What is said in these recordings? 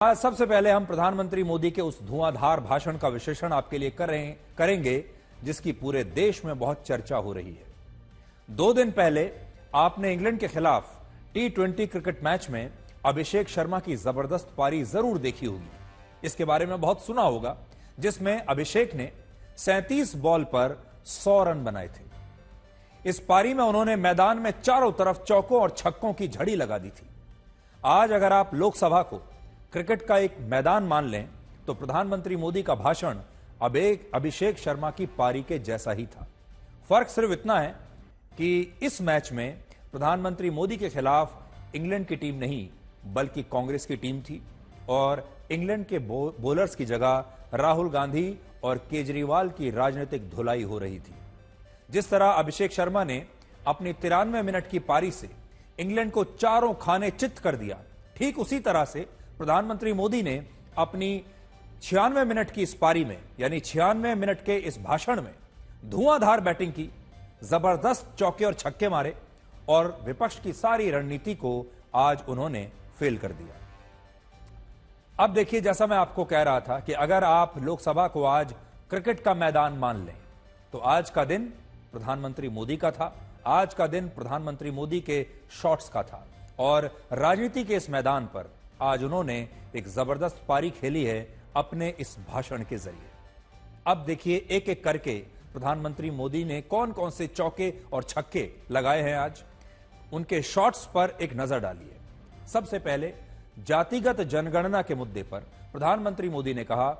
आज सबसे पहले हम प्रधानमंत्री मोदी के उस धुआंधार भाषण का विश्लेषण आपके लिए करेंगे जिसकी पूरे देश में बहुत चर्चा हो रही है। 2 दिन पहले आपने इंग्लैंड के खिलाफ T20 क्रिकेट मैच में अभिषेक शर्मा की जबरदस्त पारी जरूर देखी होगी। इसके बारे में बहुत सुना होगा, जिसमें अभिषेक ने 37 बॉल पर 100 रन बनाए थे। इस पारी में उन्होंने मैदान में चारों तरफ चौकों और छक्कों की झड़ी लगा दी थी। आज अगर आप लोकसभा को क्रिकेट का एक मैदान मान लें तो प्रधानमंत्री मोदी का भाषण अभिषेक शर्मा की पारी के जैसा ही था। फर्क सिर्फ इतना है कि इस मैच में प्रधानमंत्री मोदी के खिलाफ इंग्लैंड की टीम नहीं बल्कि कांग्रेस की टीम थी और इंग्लैंड के बॉलर्स की जगह राहुल गांधी और केजरीवाल की राजनीतिक धुलाई हो रही थी। जिस तरह अभिषेक शर्मा ने अपनी 93 मिनट की पारी से इंग्लैंड को चारों खाने चित्त कर दिया, ठीक उसी तरह से प्रधानमंत्री मोदी ने अपनी 96 मिनट की इस पारी में यानी 96 मिनट के इस भाषण में धुआंधार बैटिंग की, जबरदस्त चौके और छक्के मारे और विपक्ष की सारी रणनीति को आज उन्होंने फेल कर दिया। अब देखिए, जैसा मैं आपको कह रहा था कि अगर आप लोकसभा को आज क्रिकेट का मैदान मान लें तो आज का दिन प्रधानमंत्री मोदी का था, आज का दिन प्रधानमंत्री मोदी के शॉट्स का था और राजनीति के इस मैदान पर आज उन्होंने एक जबरदस्त पारी खेली है अपने इस भाषण के जरिए। अब देखिए एक एक करके प्रधानमंत्री मोदी ने कौन कौन से चौके और छक्के लगाए हैं, आज उनके शॉट्स पर एक नजर डालिए। सबसे पहले जातिगत जनगणना के मुद्दे पर प्रधानमंत्री मोदी ने कहा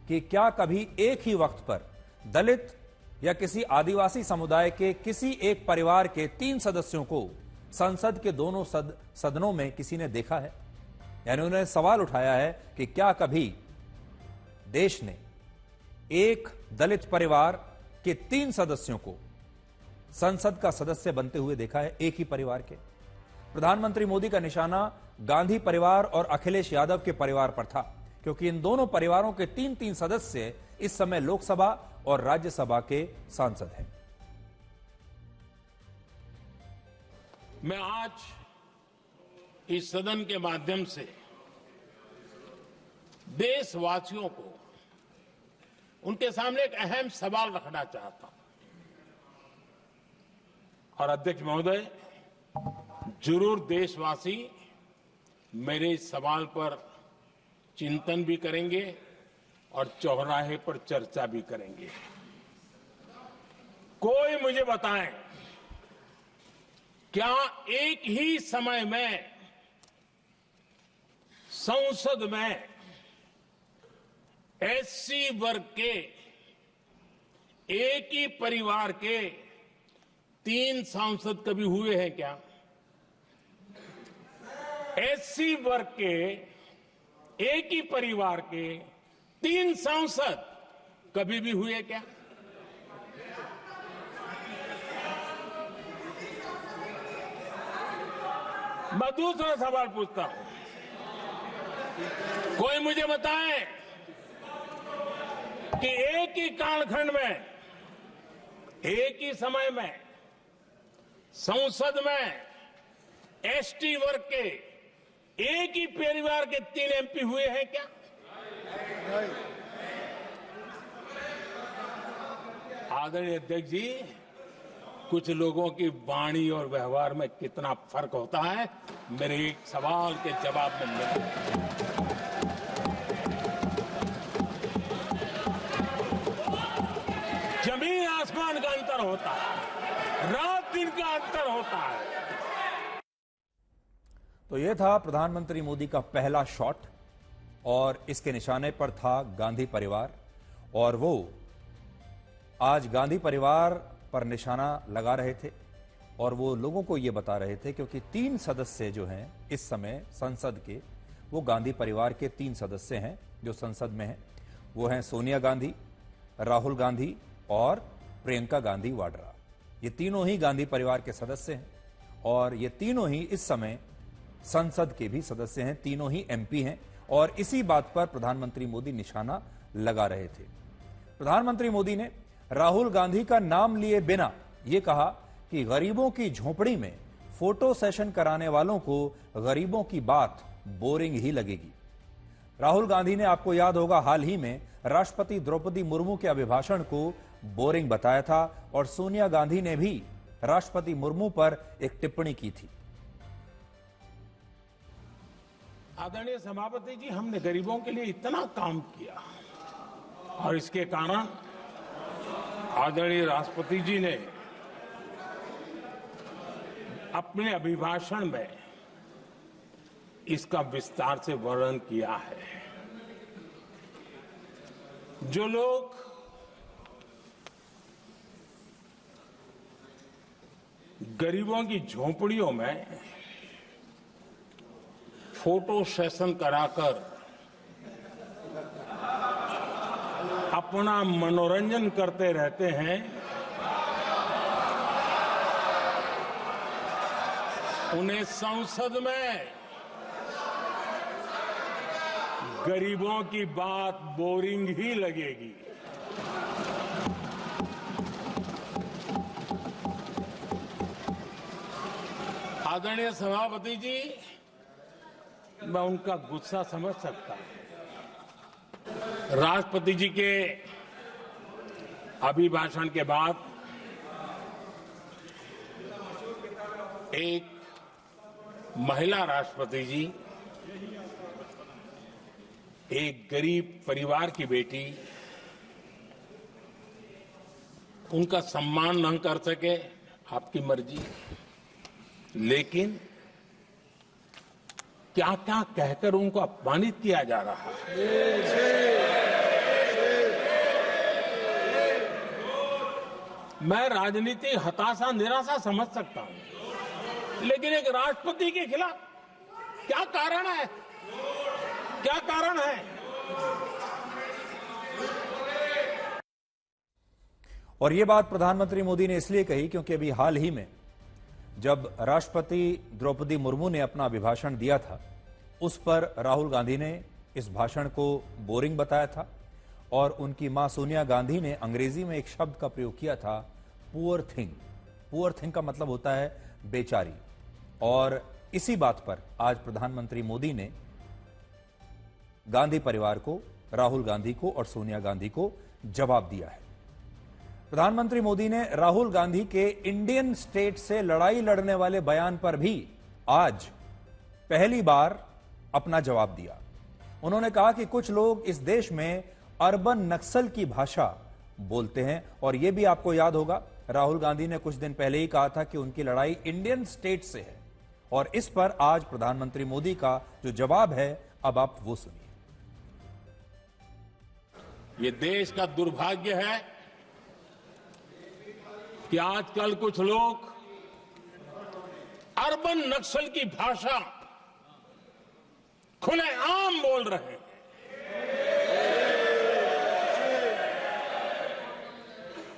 कि क्या कभी एक ही वक्त पर दलित या किसी आदिवासी समुदाय के किसी एक परिवार के 3 सदस्यों को संसद के दोनों सदनों में किसी ने देखा है? यानी उन्होंने सवाल उठाया है कि क्या कभी देश ने एक दलित परिवार के 3 सदस्यों को संसद का सदस्य बनते हुए देखा है, एक ही परिवार के? प्रधानमंत्री मोदी का निशाना गांधी परिवार और अखिलेश यादव के परिवार पर था, क्योंकि इन दोनों परिवारों के 3-3 सदस्य इस समय लोकसभा और राज्यसभा के सांसद हैं। मैं आज इस सदन के माध्यम से देशवासियों को उनके सामने एक अहम सवाल रखना चाहता हूं और अध्यक्ष महोदय, जरूर देशवासी मेरे इस सवाल पर चिंतन भी करेंगे और चौराहे पर चर्चा भी करेंगे। कोई मुझे बताएं, क्या एक ही समय में संसद में एससी वर्ग के एक ही परिवार के 3 सांसद कभी हुए हैं क्या? एससी वर्ग के एक ही परिवार के 3 सांसद कभी भी हुए क्या? मैं दूसरा सवाल पूछता हूं, कोई मुझे बताए कि एक ही कालखंड में एक ही समय में संसद में एसटी वर्ग के एक ही परिवार के 3 एमपी हुए हैं क्या? आदरणीय अध्यक्ष जी, कुछ लोगों की वाणी और व्यवहार में कितना फर्क होता है, मेरे एक सवाल के जवाब में मिला। जमीन आसमान का अंतर होता है, रात दिन का अंतर होता है। तो यह था प्रधानमंत्री मोदी का पहला शॉट और इसके निशाने पर था गांधी परिवार और वो आज गांधी परिवार पर निशाना लगा रहे थे और वो लोगों को ये बता रहे थे, क्योंकि 3 सदस्य जो हैं इस समय संसद के, वो गांधी परिवार के 3 सदस्य हैं जो संसद में हैं। वो हैं सोनिया गांधी, राहुल गांधी और प्रियंका गांधी वाड्रा। ये तीनों ही गांधी परिवार के सदस्य हैं और ये तीनों ही इस समय संसद के भी सदस्य हैं, तीनों ही एमपी हैं और इसी बात पर प्रधानमंत्री मोदी निशाना लगा रहे थे। प्रधानमंत्री मोदी ने राहुल गांधी का नाम लिए बिना यह कहा कि गरीबों की झोपड़ी में फोटो सेशन कराने वालों को गरीबों की बात बोरिंग ही लगेगी। राहुल गांधी ने, आपको याद होगा, हाल ही में राष्ट्रपति द्रौपदी मुर्मू के अभिभाषण को बोरिंग बताया था और सोनिया गांधी ने भी राष्ट्रपति मुर्मू पर एक टिप्पणी की थी। आदरणीय सभापति जी, हमने गरीबों के लिए इतना काम किया और इसके कारण आदरणीय राष्ट्रपति जी ने अपने अभिभाषण में इसका विस्तार से वर्णन किया है। जो लोग गरीबों की झोपड़ियों में फोटो सेशन कराकर अपना मनोरंजन करते रहते हैं, उन्हें संसद में गरीबों की बात बोरिंग ही लगेगी। आदरणीय सभापति जी, मैं उनका गुस्सा समझ सकता हूं। राष्ट्रपति जी के अभिभाषण के बाद एक महिला राष्ट्रपति जी एक गरीब परिवार की बेटी, उनका सम्मान न कर सके, आपकी मर्जी, लेकिन क्या क्या कहकर उनको अपमानित किया जा रहा है। मैं राजनीति हताशा निराशा समझ सकता हूं, लेकिन एक राष्ट्रपति के खिलाफ क्या कारण है? क्या कारण है? और ये बात प्रधानमंत्री मोदी ने इसलिए कही क्योंकि अभी हाल ही में जब राष्ट्रपति द्रौपदी मुर्मू ने अपना अभिभाषण दिया था, उस पर राहुल गांधी ने इस भाषण को बोरिंग बताया था और उनकी मां सोनिया गांधी ने अंग्रेजी में एक शब्द का प्रयोग किया था, पुअर थिंग। पुअर थिंग का मतलब होता है बेचारी। और इसी बात पर आज प्रधानमंत्री मोदी ने गांधी परिवार को, राहुल गांधी को और सोनिया गांधी को जवाब दिया है। प्रधानमंत्री मोदी ने राहुल गांधी के इंडियन स्टेट से लड़ाई लड़ने वाले बयान पर भी आज पहली बार अपना जवाब दिया। उन्होंने कहा कि कुछ लोग इस देश में अर्बन नक्सल की भाषा बोलते हैं और यह भी आपको याद होगा, राहुल गांधी ने कुछ दिन पहले ही कहा था कि उनकी लड़ाई इंडियन स्टेट से है। और इस पर आज प्रधानमंत्री मोदी का जो जवाब है, अब आप वो सुनिए। ये देश का दुर्भाग्य है कि आजकल कुछ लोग अर्बन नक्सल की भाषा खुलेआम बोल रहे हैं।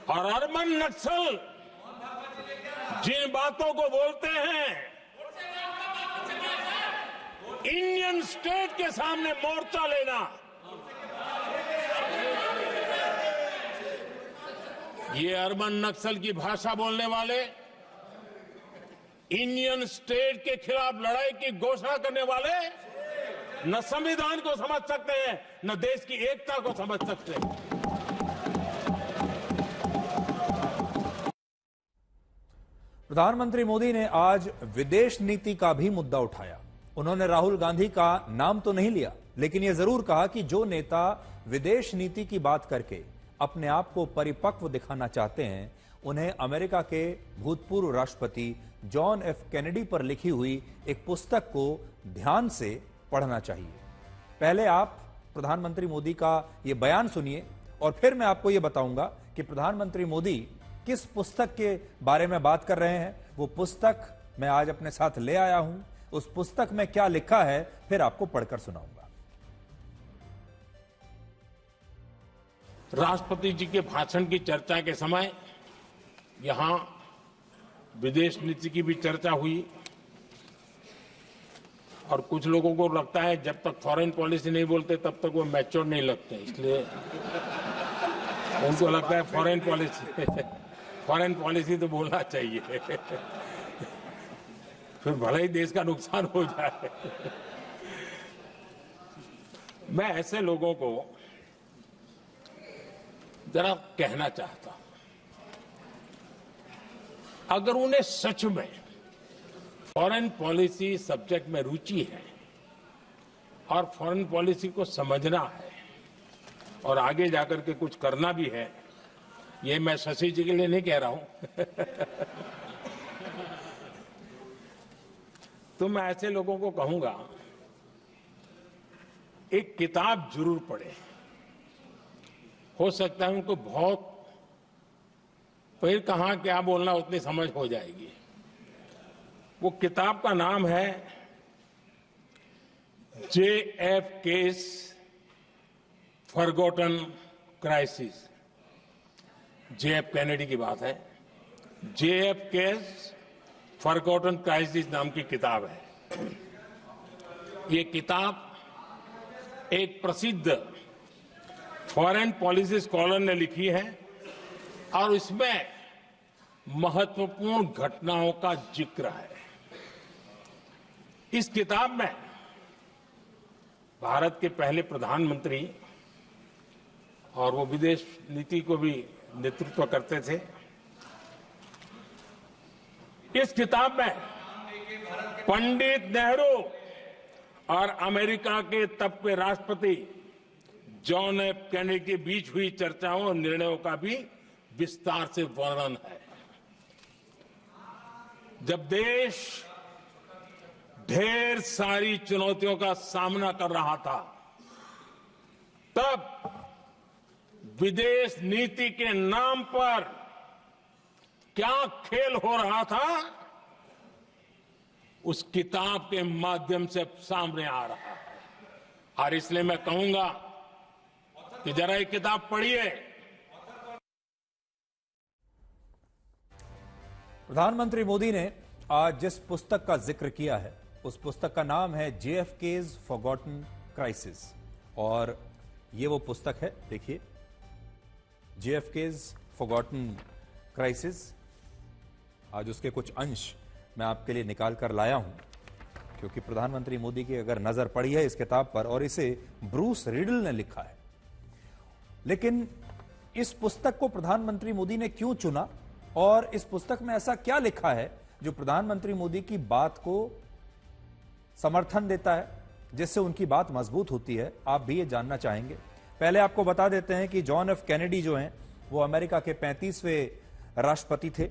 और अर्बन नक्सल जिन बातों को बोलते हैं, इंडियन स्टेट के सामने मोर्चा लेना, ये अर्बन नक्सल की भाषा बोलने वाले, इंडियन स्टेट के खिलाफ लड़ाई की घोषणा करने वाले न संविधान को समझ सकते हैं, न देश की एकता को समझ सकते हैं। प्रधानमंत्री मोदी ने आज विदेश नीति का भी मुद्दा उठाया। उन्होंने राहुल गांधी का नाम तो नहीं लिया, लेकिन यह जरूर कहा कि जो नेता विदेश नीति की बात करके अपने आप को परिपक्व दिखाना चाहते हैं, उन्हें अमेरिका के भूतपूर्व राष्ट्रपति जॉन एफ कैनेडी पर लिखी हुई एक पुस्तक को ध्यान से पढ़ना चाहिए। पहले आप प्रधानमंत्री मोदी का यह बयान सुनिए और फिर मैं आपको यह बताऊंगा कि प्रधानमंत्री मोदी किस पुस्तक के बारे में बात कर रहे हैं। वो पुस्तक मैं आज अपने साथ ले आया हूं। उस पुस्तक में क्या लिखा है फिर आपको पढ़कर सुनाऊंगा। राष्ट्रपति जी के भाषण की चर्चा के समय यहां विदेश नीति की भी चर्चा हुई और कुछ लोगों को लगता है जब तक फॉरेन पॉलिसी नहीं बोलते तब तक वो मैच्योर नहीं लगते, इसलिए उनको लगता है फॉरेन पॉलिसी तो बोलना चाहिए फिर भले ही देश का नुकसान हो जाए। मैं ऐसे लोगों को जरा कहना चाहता हूं, अगर उन्हें सच में फॉरेन पॉलिसी सब्जेक्ट में रुचि है और फॉरेन पॉलिसी को समझना है और आगे जाकर के कुछ करना भी है, ये मैं शशि जी के लिए नहीं कह रहा हूं तो मैं ऐसे लोगों को कहूंगा, एक किताब जरूर पढ़े। हो सकता है उनको बहुत फिर कहां क्या बोलना उतनी समझ हो जाएगी। वो किताब का नाम है JFK's forgotten crisis. JF Kennedy की बात है। JFK's फॉरगॉटन क्राइसिस नाम की किताब है। ये किताब एक प्रसिद्ध फॉरेन पॉलिसी स्कॉलर ने लिखी है और इसमें महत्वपूर्ण घटनाओं का जिक्र है। इस किताब में भारत के पहले प्रधानमंत्री और वो विदेश नीति को भी नेतृत्व करते थे। इस किताब में पंडित नेहरू और अमेरिका के तब के राष्ट्रपति जॉन एफ कैनेडी के बीच हुई चर्चाओं और निर्णयों का भी विस्तार से वर्णन है। जब देश ढेर सारी चुनौतियों का सामना कर रहा था, तब विदेश नीति के नाम पर क्या खेल हो रहा था, उस किताब के माध्यम से सामने आ रहा है। और इसलिए मैं कहूंगा कि जरा ये किताब पढ़िए। प्रधानमंत्री मोदी ने आज जिस पुस्तक का जिक्र किया है, उस पुस्तक का नाम है JFK's फॉरगॉटन क्राइसिस। और ये वो पुस्तक है, देखिए, JFK's फॉरगॉटन क्राइसिस। आज उसके कुछ अंश मैं आपके लिए निकाल कर लाया हूं, क्योंकि प्रधानमंत्री मोदी की अगर नजर पड़ी है इस किताब पर, और इसे ब्रूस रिडल ने लिखा है। लेकिन इस पुस्तक को प्रधानमंत्री मोदी ने क्यों चुना और इस पुस्तक में ऐसा क्या लिखा है जो प्रधानमंत्री मोदी की बात को समर्थन देता है, जिससे उनकी बात मजबूत होती है, आप भी ये जानना चाहेंगे। पहले आपको बता देते हैं कि जॉन एफ कैनेडी जो हैं वो अमेरिका के 35वें राष्ट्रपति थे।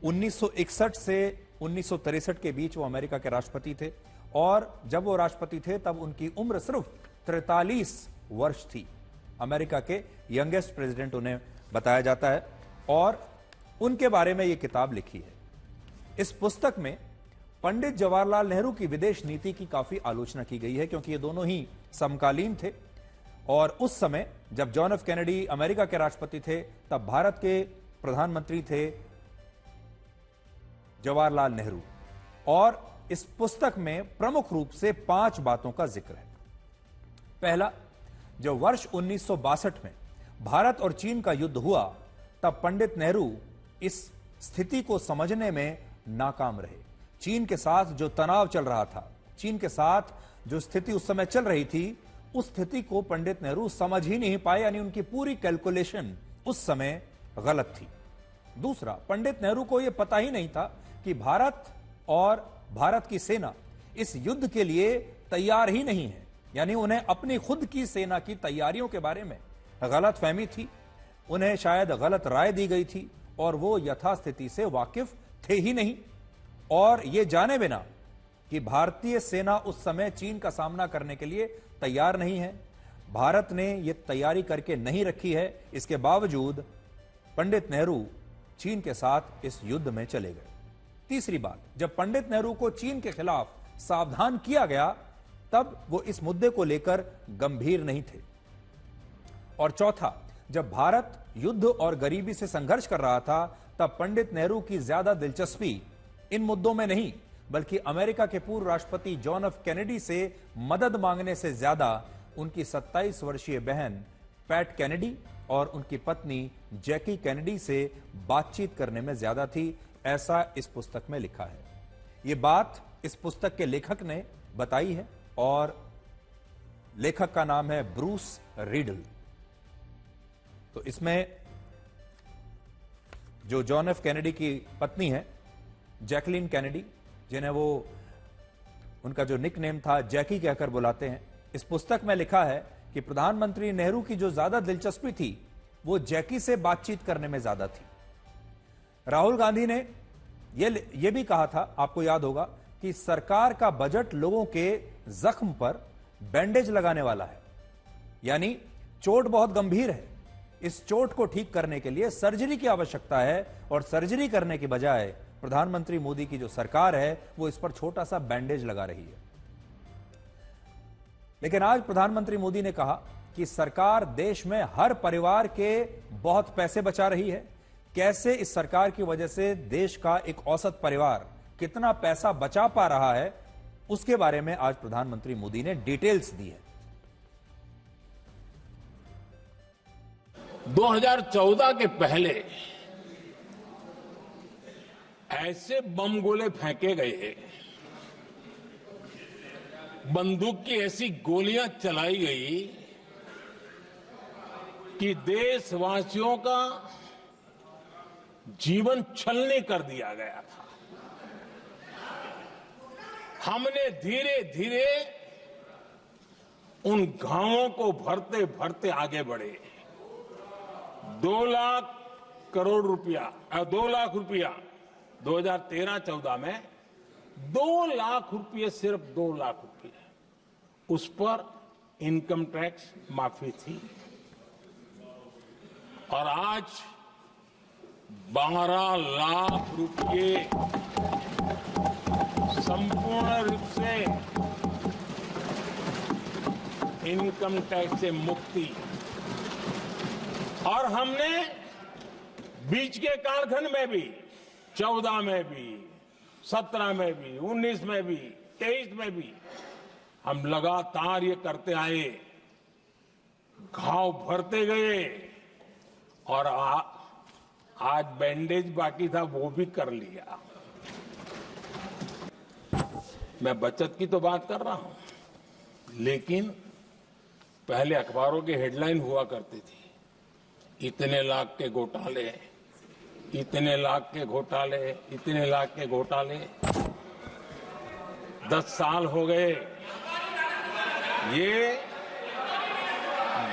1961 से 1963 के बीच वो अमेरिका के राष्ट्रपति थे और जब वो राष्ट्रपति थे तब उनकी उम्र सिर्फ 43 वर्ष थी। अमेरिका के यंगेस्ट प्रेसिडेंट उन्हें बताया जाता है और उनके बारे में ये किताब लिखी है। इस पुस्तक में पंडित जवाहरलाल नेहरू की विदेश नीति की काफी आलोचना की गई है, क्योंकि ये दोनों ही समकालीन थे और उस समय जब जॉन एफ कैनेडी अमेरिका के राष्ट्रपति थे तब भारत के प्रधानमंत्री थे जवाहरलाल नेहरू। और इस पुस्तक में प्रमुख रूप से 5 बातों का जिक्र है। पहला, जब वर्ष 1962 में भारत और चीन का युद्ध हुआ तब पंडित नेहरू इस स्थिति को समझने में नाकाम रहे। चीन के साथ जो तनाव चल रहा था, चीन के साथ जो स्थिति उस समय चल रही थी, उस स्थिति को पंडित नेहरू समझ ही नहीं पाए, यानी उनकी पूरी कैलकुलेशन उस समय गलत थी। दूसरा, पंडित नेहरू को यह पता ही नहीं था कि भारत और भारत की सेना इस युद्ध के लिए तैयार ही नहीं है, यानी उन्हें अपनी खुद की सेना की तैयारियों के बारे में गलत फहमी थी, उन्हें शायद गलत राय दी गई थी और वो यथास्थिति से वाकिफ थे ही नहीं। और ये जाने बिना कि भारतीय सेना उस समय चीन का सामना करने के लिए तैयार नहीं है, भारत ने ये तैयारी करके नहीं रखी है, इसके बावजूद पंडित नेहरू चीन के साथ इस युद्ध में चले गए। तीसरी बात, जब पंडित नेहरू को चीन के खिलाफ सावधान किया गया तब वो इस मुद्दे को लेकर गंभीर नहीं थे। और चौथा, जब भारत युद्ध और गरीबी से संघर्ष कर रहा था तब पंडित नेहरू की ज्यादा दिलचस्पी इन मुद्दों में नहीं, बल्कि अमेरिका के पूर्व राष्ट्रपति जॉन एफ कैनेडी से मदद मांगने से ज्यादा उनकी 27 वर्षीय बहन पैट कैनेडी और उनकी पत्नी जैकी कैनेडी से बातचीत करने में ज्यादा थी, ऐसा इस पुस्तक में लिखा है। यह बात इस पुस्तक के लेखक ने बताई है और लेखक का नाम है ब्रूस रीडल। तो इसमें जो जॉन एफ कैनेडी की पत्नी है जैकलीन कैनेडी, जिन्हें वो उनका जो निक नेम था जैकी कहकर बुलाते हैं, इस पुस्तक में लिखा है कि प्रधानमंत्री नेहरू की जो ज्यादा दिलचस्पी थी वो जैकी से बातचीत करने में ज्यादा थी। राहुल गांधी ने यह भी कहा था, आपको याद होगा, कि सरकार का बजट लोगों के जख्म पर बैंडेज लगाने वाला है, यानी चोट बहुत गंभीर है, इस चोट को ठीक करने के लिए सर्जरी की आवश्यकता है, और सर्जरी करने की बजाय प्रधानमंत्री मोदी की जो सरकार है वो इस पर छोटा सा बैंडेज लगा रही है। लेकिन आज प्रधानमंत्री मोदी ने कहा कि सरकार देश में हर परिवार के बहुत पैसे बचा रही है। कैसे इस सरकार की वजह से देश का एक औसत परिवार कितना पैसा बचा पा रहा है, उसके बारे में आज प्रधानमंत्री मोदी ने डिटेल्स दी है। 2014 के पहले ऐसे बम गोले फेंके गए, बंदूक की ऐसी गोलियां चलाई गई कि देशवासियों का जीवन छलनी कर दिया गया था। हमने धीरे धीरे उन घावों को भरते भरते आगे बढ़े। 2 लाख करोड़ रुपया, 2 लाख रुपया 2013-14 में 2 लाख रुपये, सिर्फ 2 लाख रुपये, उस पर इनकम टैक्स माफी थी। और आज 12 लाख रुपये संपूर्ण रूप से इनकम टैक्स से मुक्ति। और हमने बीच के कालखंड में भी, 14 में भी, 17 में भी, 19 में भी, 23 में भी हम लगातार ये करते आए, घाव भरते गए, और आज बैंडेज बाकी था वो भी कर लिया। मैं बचत की तो बात कर रहा हूं, लेकिन पहले अखबारों की हेडलाइन हुआ करती थी, इतने लाख के घोटाले, इतने लाख के घोटाले, इतने लाख के घोटाले। 10 साल हो गए, ये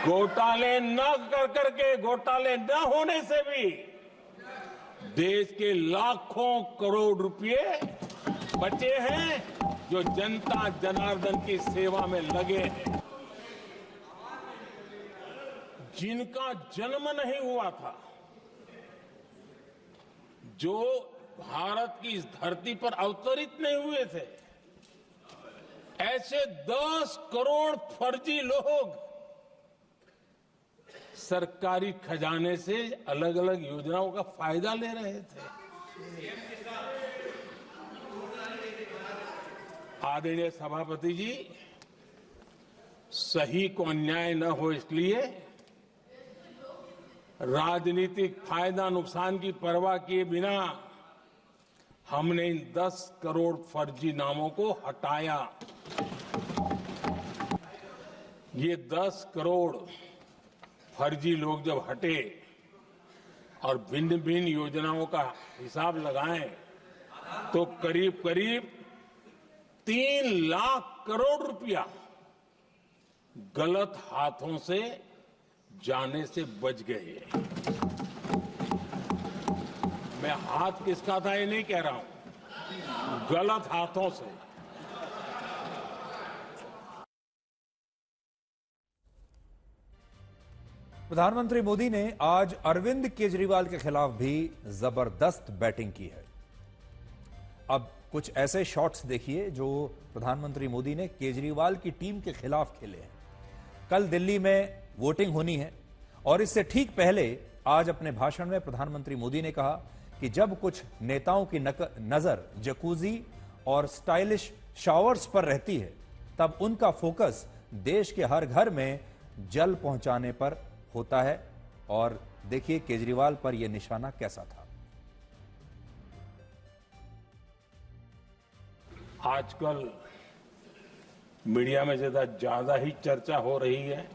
घोटाले न कर करके, घोटाले न होने से भी देश के लाखों करोड़ रुपए बचे हैं, जो जनता जनार्दन की सेवा में लगे हैं, जिनका जन्म नहीं हुआ था, जो भारत की इस धरती पर अवतरित नहीं हुए थे। ऐसे 10 करोड़ फर्जी लोग सरकारी खजाने से अलग अलग योजनाओं का फायदा ले रहे थे। आदरणीय सभापति जी, सही को अन्याय न हो इसलिए राजनीतिक फायदा नुकसान की परवाह किए बिना हमने इन 10 करोड़ फर्जी नामों को हटाया। ये 10 करोड़ फर्जी लोग जब हटे और भिन्न भिन्न योजनाओं का हिसाब लगाएं तो करीब करीब 3 लाख करोड़ रुपया गलत हाथों से जाने से बच गए। मैं हाथ किसका था ये नहीं कह रहा हूं, गलत हाथों से। प्रधानमंत्री मोदी ने आज अरविंद केजरीवाल के खिलाफ भी जबरदस्त बैटिंग की है। अब कुछ ऐसे शॉट्स देखिए जो प्रधानमंत्री मोदी ने केजरीवाल की टीम के खिलाफ खेले हैं। कल दिल्ली में वोटिंग होनी है और इससे ठीक पहले आज अपने भाषण में प्रधानमंत्री मोदी ने कहा कि जब कुछ नेताओं की नजर जकूजी और स्टाइलिश शावर्स पर रहती है तब उनका फोकस देश के हर घर में जल पहुंचाने पर होता है। और देखिए केजरीवाल पर यह निशाना कैसा था। आजकल मीडिया में ज्यादा ही चर्चा हो रही है,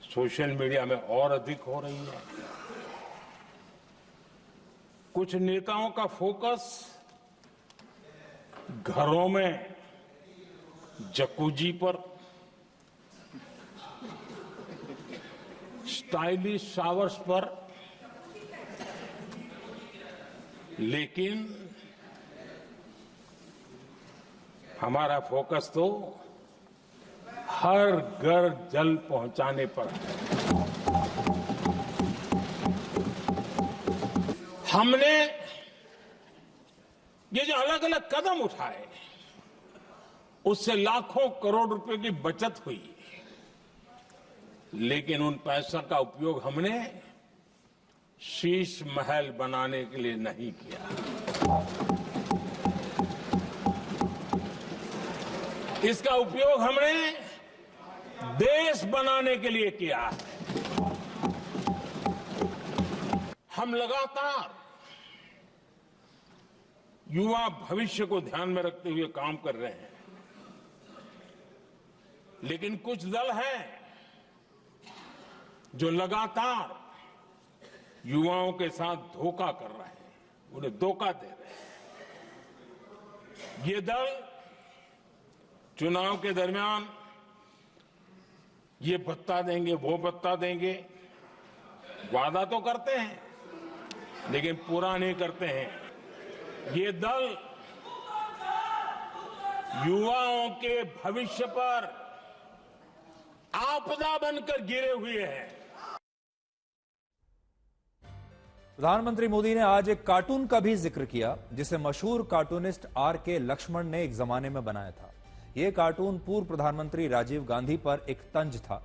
सोशल मीडिया में और अधिक हो रही है। कुछ नेताओं का फोकस घरों में जकूजी पर, स्टाइलिश शावर्स पर, लेकिन हमारा फोकस तो हर घर जल पहुंचाने पर है। हमने ये जो अलग अलग कदम उठाए, उससे लाखों करोड़ रुपए की बचत हुई, लेकिन उन पैसों का उपयोग हमने शीश महल बनाने के लिए नहीं किया। इसका उपयोग हमने देश बनाने के लिए किया है। हम लगातार युवा भविष्य को ध्यान में रखते हुए काम कर रहे हैं, लेकिन कुछ दल हैं जो लगातार युवाओं के साथ धोखा कर रहे हैं, उन्हें धोखा दे रहे हैं। ये दल चुनाव के दरमियान ये भत्ता देंगे, वो भत्ता देंगे, वादा तो करते हैं लेकिन पूरा नहीं करते हैं। ये दल युवाओं के भविष्य पर आपदा बनकर गिरे हुए हैं। प्रधानमंत्री मोदी ने आज एक कार्टून का भी जिक्र किया, जिसे मशहूर कार्टूनिस्ट R.K. लक्ष्मण ने एक जमाने में बनाया था। यह कार्टून पूर्व प्रधानमंत्री राजीव गांधी पर एक तंज था,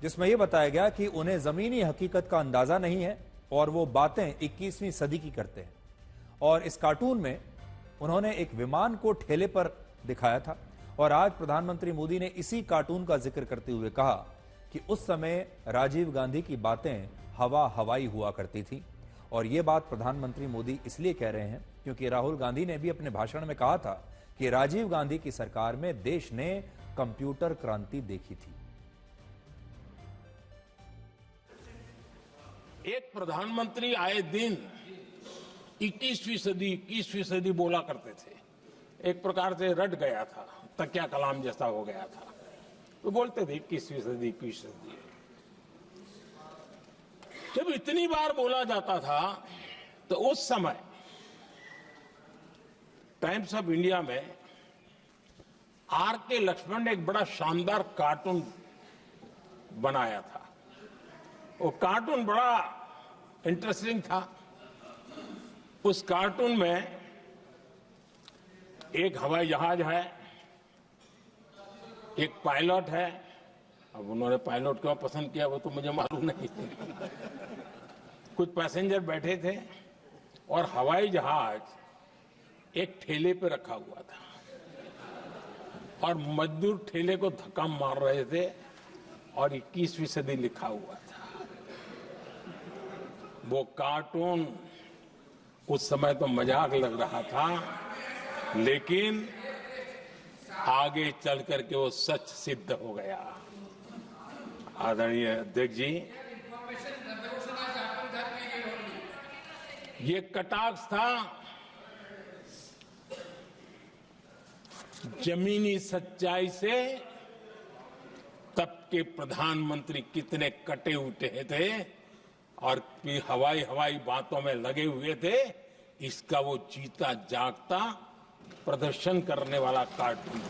जिसमें यह बताया गया कि उन्हें जमीनी हकीकत का अंदाजा नहीं है और वो बातें 21वीं सदी की करते हैं। और इस कार्टून में उन्होंने एक विमान को ठेले पर दिखाया था और आज प्रधानमंत्री मोदी ने इसी कार्टून का जिक्र करते हुए कहा कि उस समय राजीव गांधी की बातें हवा हवाई हुआ करती थी। और यह बात प्रधानमंत्री मोदी इसलिए कह रहे हैं क्योंकि राहुल गांधी ने भी अपने भाषण में कहा था कि राजीव गांधी की सरकार में देश ने कंप्यूटर क्रांति देखी थी। एक प्रधानमंत्री आए दिन 21वीं सदी बोला करते थे, एक प्रकार से रट गया था, तकिया कलाम जैसा हो गया था, तो बोलते थे 21वीं सदी। जब इतनी बार बोला जाता था तो उस समय टाइम्स ऑफ इंडिया में R.K. लक्ष्मण ने एक बड़ा शानदार कार्टून बनाया था। वो कार्टून बड़ा इंटरेस्टिंग था। उस कार्टून में एक हवाई जहाज है, एक पायलट है। अब उन्होंने पायलट क्यों पसंद किया वो तो मुझे मालूम नहीं। कुछ पैसेंजर बैठे थे और हवाई जहाज एक ठेले पे रखा हुआ था और मजदूर ठेले को धक्का मार रहे थे और 21वीं सदी लिखा हुआ था। वो कार्टून उस समय तो मजाक लग रहा था, लेकिन आगे चल करके वो सच सिद्ध हो गया। आदरणीय अध्यक्ष जी, ये कटाक्ष था जमीनी सच्चाई से। तब के प्रधानमंत्री कितने कटे उठे थे और हवाई बातों में लगे हुए थे, इसका वो जीता जागता प्रदर्शन करने वाला कार्टून।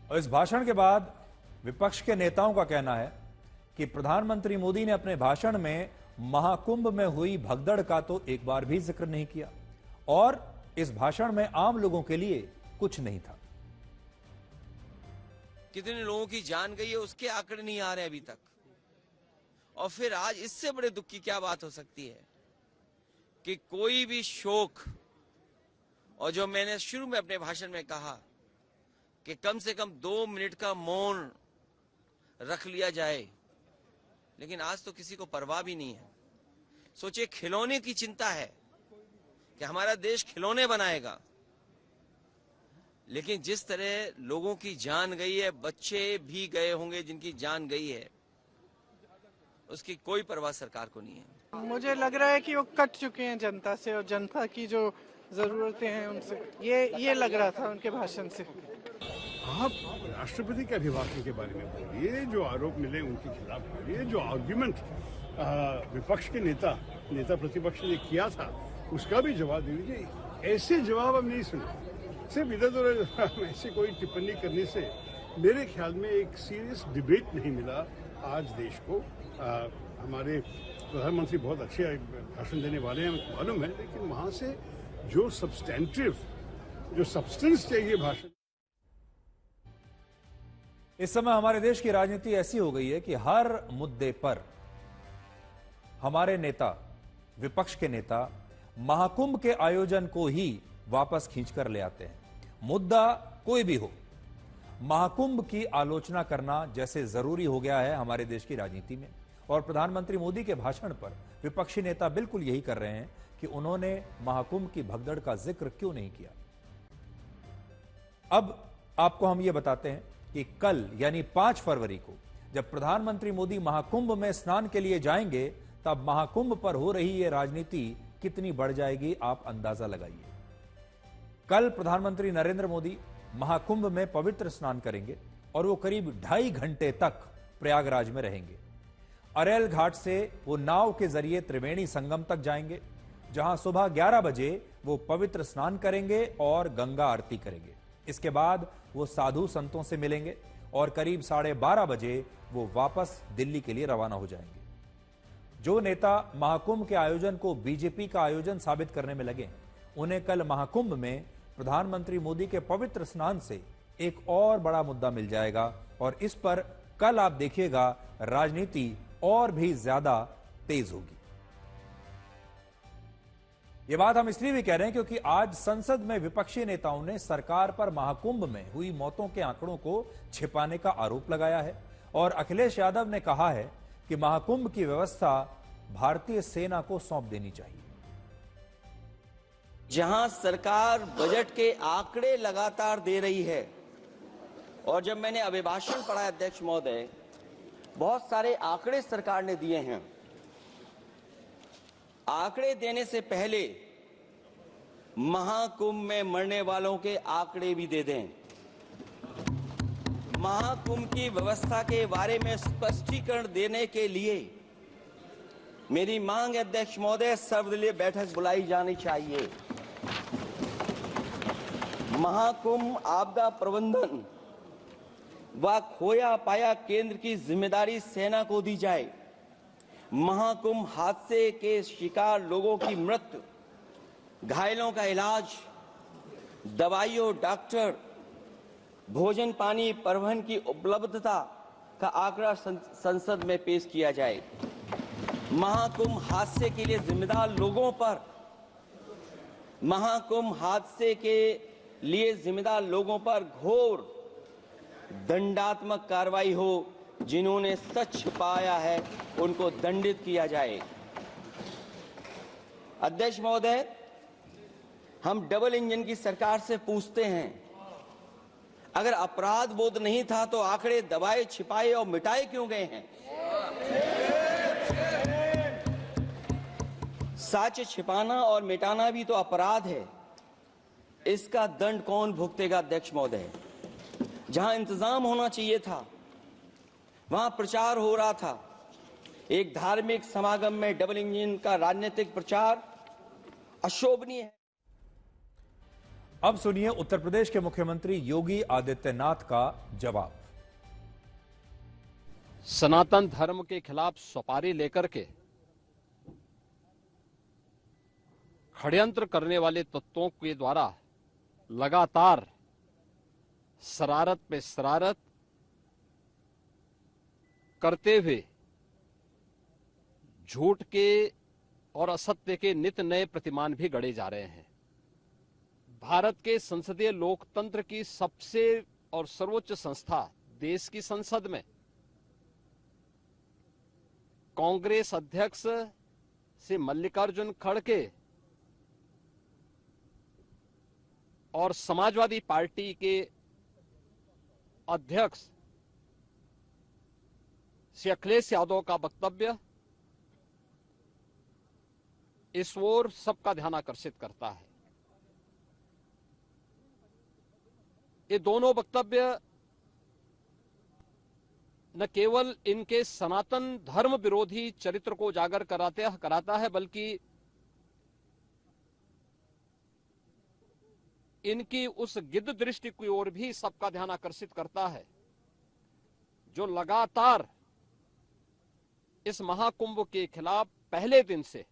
और इस भाषण के बाद विपक्ष के नेताओं का कहना है कि प्रधानमंत्री मोदी ने अपने भाषण में महाकुंभ में हुई भगदड़ का तो एक बार भी जिक्र नहीं किया और इस भाषण में आम लोगों के लिए कुछ नहीं था। कितने लोगों की जान गई है उसके आंकड़े नहीं आ रहे अभी तक। और फिर आज इससे बड़े दुख की क्या बात हो सकती है कि कोई भी शोक, और जो मैंने शुरू में अपने भाषण में कहा कि कम से कम 2 मिनट का मौन रख लिया जाए, लेकिन आज तो किसी को परवाह भी नहीं है। सोचिए, खिलौने की चिंता है कि हमारा देश खिलौने बनाएगा, लेकिन जिस तरह लोगों की जान गई है, बच्चे भी गए होंगे जिनकी जान गई है, उसकी कोई परवाह सरकार को नहीं है। मुझे लग रहा है कि वो कट चुके हैं जनता से और जनता की जो जरूरतें हैं उनसे, ये लग रहा था उनके भाषण से। आप राष्ट्रपति के अभिभाषण के बारे में बोलिए, जो आरोप मिले उनके खिलाफ बोलिए, जो आर्ग्यूमेंट विपक्ष के नेता प्रतिपक्ष ने किया था उसका भी जवाब दे दीजिए। ऐसे जवाब हम नहीं सुने। सिर्फ इधर उधर ऐसी कोई टिप्पणी करने से मेरे ख्याल में एक सीरियस डिबेट नहीं मिला आज देश को। हमारे प्रधानमंत्री बहुत अच्छे भाषण देने वाले हैं, हमको मालूम है, लेकिन वहां से जो सब्सटेंस चाहिए भाषण। इस समय हमारे देश की राजनीति ऐसी हो गई है कि हर मुद्दे पर हमारे नेता, विपक्ष के नेता, महाकुंभ के आयोजन को ही वापस खींचकर ले आते हैं। मुद्दा कोई भी हो, महाकुंभ की आलोचना करना जैसे जरूरी हो गया है हमारे देश की राजनीति में। और प्रधानमंत्री मोदी के भाषण पर विपक्षी नेता बिल्कुल यही कर रहे हैं कि उन्होंने महाकुंभ की भगदड़ का जिक्र क्यों नहीं किया। अब आपको हम यह बताते हैं कि कल यानी 5 फरवरी को जब प्रधानमंत्री मोदी महाकुंभ में स्नान के लिए जाएंगे, तब महाकुंभ पर हो रही यह राजनीति कितनी बढ़ जाएगी, आप अंदाजा लगाइए। कल प्रधानमंत्री नरेंद्र मोदी महाकुंभ में पवित्र स्नान करेंगे और वो करीब 2.5 घंटे तक प्रयागराज में रहेंगे। अरेल घाट से वो नाव के जरिए त्रिवेणी संगम तक जाएंगे, जहां सुबह 11 बजे वो पवित्र स्नान करेंगे और गंगा आरती करेंगे। इसके बाद वो साधु संतों से मिलेंगे और करीब 12:30 बजे वो वापस दिल्ली के लिए रवाना हो जाएंगे। जो नेता महाकुंभ के आयोजन को बीजेपी का आयोजन साबित करने में लगे हैं, उन्हें कल महाकुंभ में प्रधानमंत्री मोदी के पवित्र स्नान से एक और बड़ा मुद्दा मिल जाएगा और इस पर कल आप देखिएगा राजनीति और भी ज्यादा तेज होगी। यह बात हम इसलिए भी कह रहे हैं क्योंकि आज संसद में विपक्षी नेताओं ने सरकार पर महाकुंभ में हुई मौतों के आंकड़ों को छिपाने का आरोप लगाया है और अखिलेश यादव ने कहा है कि महाकुंभ की व्यवस्था भारतीय सेना को सौंप देनी चाहिए। जहां सरकार बजट के आंकड़े लगातार दे रही है, और जब मैंने अभिभाषण पढ़ा अध्यक्ष महोदय, बहुत सारे आंकड़े सरकार ने दिए हैं। आंकड़े देने से पहले महाकुंभ में मरने वालों के आंकड़े भी दे दें। महाकुंभ की व्यवस्था के बारे में स्पष्टीकरण देने के लिए मेरी मांग है अध्यक्ष महोदय, सर्वदलीय बैठक बुलाई जानी चाहिए। महाकुंभ आपदा प्रबंधन व खोया पाया केंद्र की जिम्मेदारी सेना को दी जाए। महाकुंभ हादसे के शिकार लोगों की मृत्यु, घायलों का इलाज, दवाइयों, डॉक्टर, भोजन पानी, परिवहन की उपलब्धता का आंकड़ा संसद में पेश किया जाए। महाकुंभ हादसे के लिए जिम्मेदार लोगों पर, महाकुंभ हादसे के लिए जिम्मेदार लोगों पर घोर दंडात्मक कार्रवाई हो। जिन्होंने सच छिपाया है उनको दंडित किया जाए। अध्यक्ष महोदय, हम डबल इंजन की सरकार से पूछते हैं, अगर अपराध बोध नहीं था तो आंकड़े दबाए, छिपाए और मिटाए क्यों गए हैं? सच छिपाना और मिटाना भी तो अपराध है। इसका दंड कौन भुगतेगा अध्यक्ष महोदय? जहां इंतजाम होना चाहिए था वहां प्रचार हो रहा था। एक धार्मिक समागम में डबल इंजन का राजनीतिक प्रचार अशोभनीय है। अब सुनिए उत्तर प्रदेश के मुख्यमंत्री योगी आदित्यनाथ का जवाब। सनातन धर्म के खिलाफ सपारी लेकर के षड्यंत्र करने वाले तत्वों के द्वारा लगातार शरारत पे शरारत करते हुए झूठ के और असत्य के नित्य नए प्रतिमान भी गढ़े जा रहे हैं। भारत के संसदीय लोकतंत्र की सबसे और सर्वोच्च संस्था देश की संसद में कांग्रेस अध्यक्ष श्री मल्लिकार्जुन खड़गे और समाजवादी पार्टी के अध्यक्ष श्री अखिलेश यादव का वक्तव्य इस ओर सबका ध्यान आकर्षित करता है। ये दोनों वक्तव्य न केवल इनके सनातन धर्म विरोधी चरित्र को उजागर कराता है, बल्कि इनकी उस गिद्ध दृष्टि की ओर भी सबका ध्यान आकर्षित करता है, जो लगातार इस महाकुंभ के खिलाफ पहले दिन से।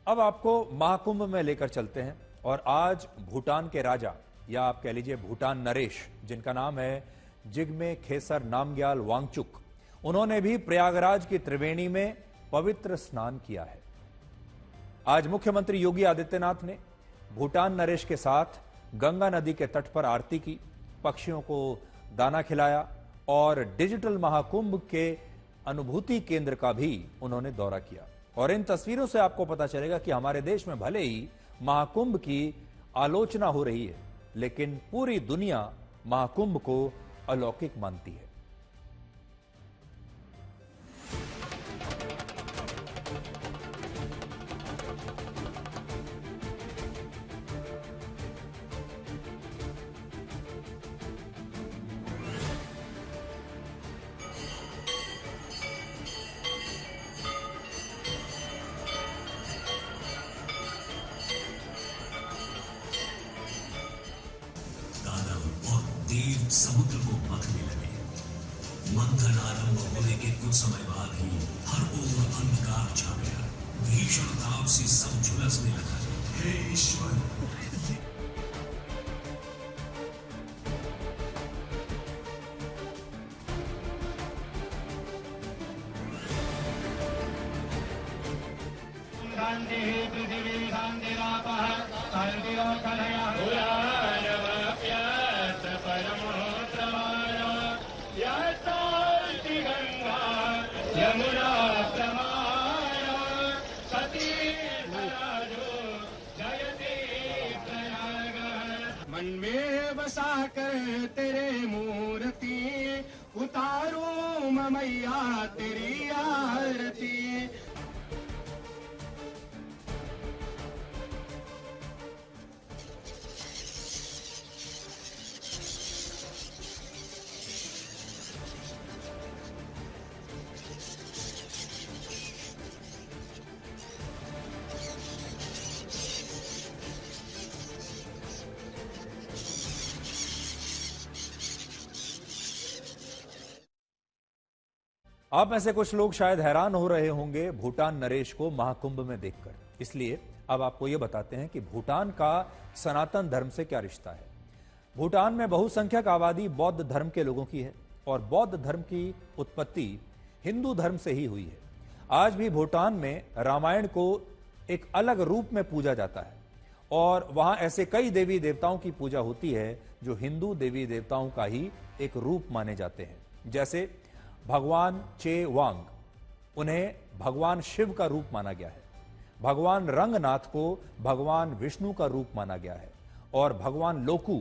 अब आपको महाकुंभ में लेकर चलते हैं और आज भूटान के राजा, या आप कह लीजिए भूटान नरेश, जिनका नाम है जिग्मे खेसर नामग्याल वांगचुक, उन्होंने भी प्रयागराज की त्रिवेणी में पवित्र स्नान किया है। आज मुख्यमंत्री योगी आदित्यनाथ ने भूटान नरेश के साथ गंगा नदी के तट पर आरती की, पक्षियों को दाना खिलाया और डिजिटल महाकुंभ के अनुभूति केंद्र का भी उन्होंने दौरा किया। और इन तस्वीरों से आपको पता चलेगा कि हमारे देश में भले ही महाकुंभ की आलोचना हो रही है, लेकिन पूरी दुनिया महाकुंभ को अलौकिक मानती है। देव समुद्र को मथने लगे। मंथन आरंभ होने के कुछ समय बाद ही हर ओर अंधकार छा गया। भीषण ताप से सब झुलसने लगा। हे ईश्वर, मन में बसा कर तेरे मूर्ति उतारूं मैया तेरी आरती। आप में से कुछ लोग शायद हैरान हो रहे होंगे भूटान नरेश को महाकुंभ में देखकर, इसलिए अब आपको यह बताते हैं कि भूटान का सनातन धर्म से क्या रिश्ता है। भूटान में बहुसंख्यक आबादी बौद्ध धर्म के लोगों की है और बौद्ध धर्म की उत्पत्ति हिंदू धर्म से ही हुई है। आज भी भूटान में रामायण को एक अलग रूप में पूजा जाता है और वहां ऐसे कई देवी देवताओं की पूजा होती है जो हिंदू देवी देवताओं का ही एक रूप माने जाते हैं। जैसे भगवान चे वांग, उन्हें भगवान शिव का रूप माना गया है। भगवान रंगनाथ को भगवान विष्णु का रूप माना गया है और भगवान लोकू